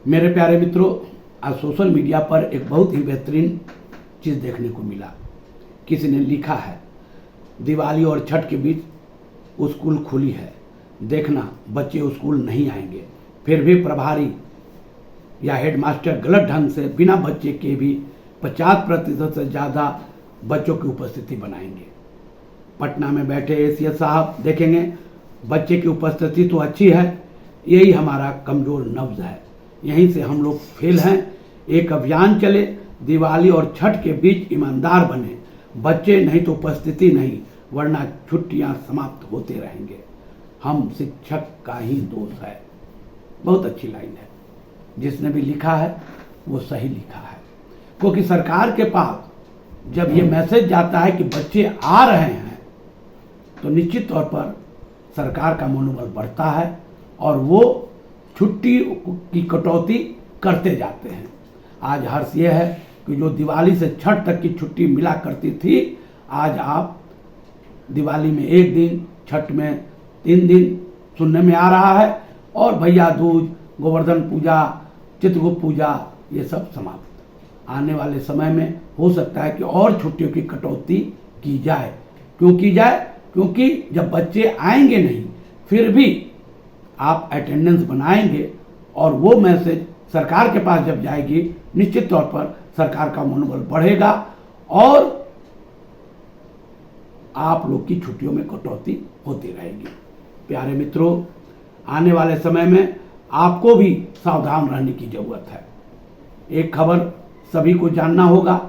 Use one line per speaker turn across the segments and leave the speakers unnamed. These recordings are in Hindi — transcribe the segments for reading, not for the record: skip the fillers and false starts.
मेरे प्यारे मित्रों, आज सोशल मीडिया पर एक बहुत ही बेहतरीन चीज़ देखने को मिला। किसी ने लिखा है, दिवाली और छठ के बीच स्कूल खुली है, देखना बच्चे स्कूल नहीं आएंगे। फिर भी प्रभारी या हेडमास्टर गलत ढंग से बिना बच्चे के भी 50% से ज़्यादा बच्चों की उपस्थिति बनाएंगे। पटना में बैठे एसीएस साहब देखेंगे, बच्चे की उपस्थिति तो अच्छी है, यही हमारा कमज़ोर नब्ज है, यहीं से हम लोग फेल हैं। एक अभियान चले, दिवाली और छठ के बीच ईमानदार बने, बच्चे नहीं तो उपस्थिति नहीं, वरना छुट्टियां समाप्त होते रहेंगे। हम शिक्षक का ही दोष है। बहुत अच्छी लाइन है, जिसने भी लिखा है वो सही लिखा है, क्योंकि सरकार के पास जब ये मैसेज जाता है कि बच्चे आ रहे हैं, तो निश्चित तौर पर सरकार का मनोबल बढ़ता है और वो छुट्टी की कटौती करते जाते हैं। आज हर्ष ये है कि जो दिवाली से छठ तक की छुट्टी मिला करती थी, आज आप दिवाली में 1 दिन, छठ में 3 दिन सुनने में आ रहा है, और भैया दूज, गोवर्धन पूजा, चित्रगुप्त पूजा, ये सब समाप्त। आने वाले समय में हो सकता है कि और छुट्टियों की कटौती की जाए। क्यों की जाए? क्योंकि जब बच्चे आएंगे नहीं, फिर भी आप अटेंडेंस बनाएंगे और वो मैसेज सरकार के पास जब जाएगी, निश्चित तौर पर सरकार का मनोबल बढ़ेगा और आप लोग की छुट्टियों में कटौती होती रहेगी। प्यारे मित्रों, आने वाले समय में आपको भी सावधान रहने की जरूरत है। एक खबर सभी को जानना होगा,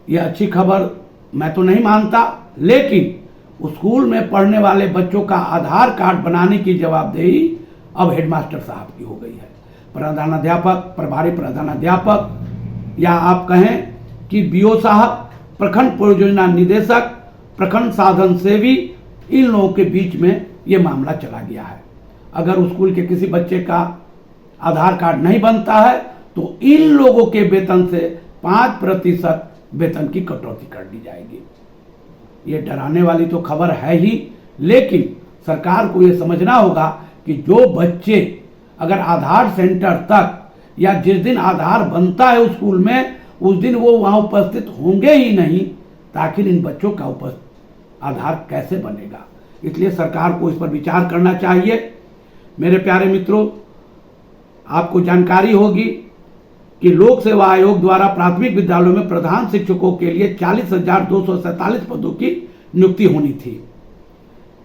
यह अच्छी खबर मैं तो नहीं मानता, लेकिन स्कूल में पढ़ने वाले बच्चों का आधार कार्ड बनाने की जवाबदेही अब हेडमास्टर साहब की हो गई है। प्रधानाध्यापक, प्रभारी प्रधानाध्यापक, या आप कहें कि बीओ साहब, प्रखंड परियोजना निदेशक, प्रखंड साधन सेवी, इन लोगों के बीच में ये मामला चला गया है। अगर स्कूल के किसी बच्चे का आधार कार्ड नहीं बनता है तो इन लोगों के वेतन से 5% वेतन की कटौती कर दी जाएगी। ये डराने वाली तो खबर है ही, लेकिन सरकार को ये समझना होगा कि जो बच्चे अगर आधार सेंटर तक या जिस दिन आधार बनता है स्कूल में, उस दिन वो वहां उपस्थित होंगे ही नहीं, तो आखिर इन बच्चों का आधार कैसे बनेगा? इसलिए सरकार को इस पर विचार करना चाहिए। मेरे प्यारे मित्रों, आपको जानकारी होगी कि लोक सेवा आयोग द्वारा प्राथमिक विद्यालयों में प्रधान शिक्षकों के लिए 40,247 पदों की नियुक्ति होनी थी।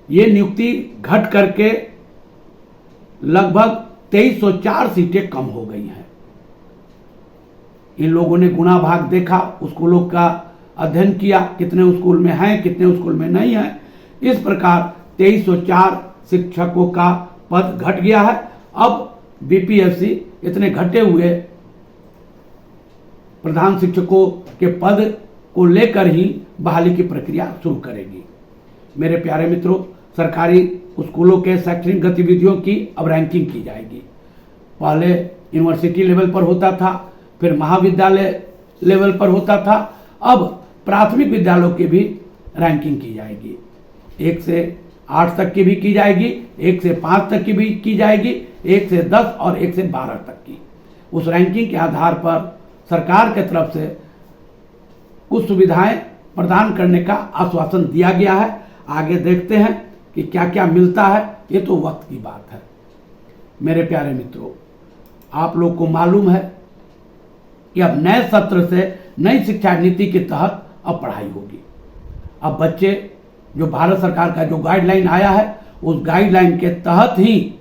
ये नियुक्ति घट करके लगभग 2304 सीटें कम हो गई हैं। इन लोगों ने गुणा भाग देखा, स्कूलों का अध्ययन किया, कितने स्कूल में हैं, कितने स्कूल में नहीं हैं। इस प्रकार 2304 शिक्षकों का पद घट गया है। अब बीपीएससी इतने घटे हुए प्रधान शिक्षकों के पद को लेकर ही बहाली की प्रक्रिया शुरू करेगी। मेरे प्यारे मित्रों, सरकारी स्कूलों के शैक्षणिक गतिविधियों की अब रैंकिंग की जाएगी। पहले यूनिवर्सिटी लेवल पर होता था, फिर महाविद्यालय लेवल पर होता था, अब प्राथमिक विद्यालयों की भी रैंकिंग की जाएगी। 1 से 8 तक की भी की जाएगी, 1 से 5 तक की भी की जाएगी, 1 से 10 और 1 से 12 तक की। उस रैंकिंग के आधार पर सरकार के तरफ से कुछ सुविधाएं प्रदान करने का आश्वासन दिया गया है। आगे देखते हैं कि क्या क्या मिलता है, ये तो वक्त की बात है। मेरे प्यारे मित्रों, आप लोग को मालूम है कि अब नए सत्र से नई शिक्षा नीति के तहत अब पढ़ाई होगी। अब बच्चे, जो भारत सरकार का जो गाइडलाइन आया है, उस गाइडलाइन के तहत ही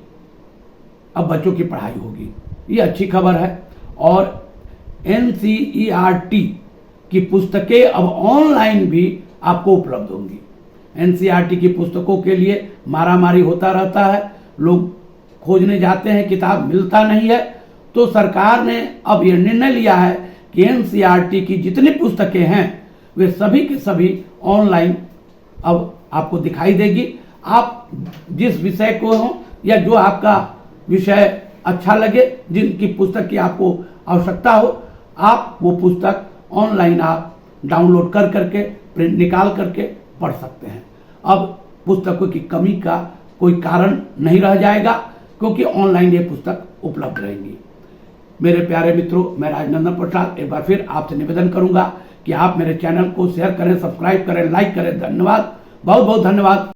अब बच्चों की पढ़ाई होगी। ये अच्छी खबर है। और एनसीईआरटी की पुस्तकें अब ऑनलाइन भी आपको उपलब्ध होंगी। एनसीईआरटी की पुस्तकों के लिए मारामारी होता रहता है, लोग खोजने जाते हैं, किताब मिलता नहीं है। तो सरकार ने अब यह निर्णय लिया है कि एनसीईआरटी की जितनी पुस्तकें हैं वे सभी के सभी ऑनलाइन अब आपको दिखाई देगी। आप जिस विषय को हो या जो आपका विषय अच्छा लगे, जिनकी पुस्तक की आपको आवश्यकता हो, आप वो पुस्तक ऑनलाइन आप डाउनलोड कर करके, प्रिंट निकाल करके पढ़ सकते हैं। अब पुस्तकों की कमी का कोई कारण नहीं रह जाएगा, क्योंकि ऑनलाइन ये पुस्तक उपलब्ध रहेंगी। मेरे प्यारे मित्रों, मैं राजनंदन प्रसाद एक बार फिर आपसे निवेदन करूंगा कि आप मेरे चैनल को शेयर करें, सब्सक्राइब करें, लाइक करें। धन्यवाद, बहुत बहुत धन्यवाद।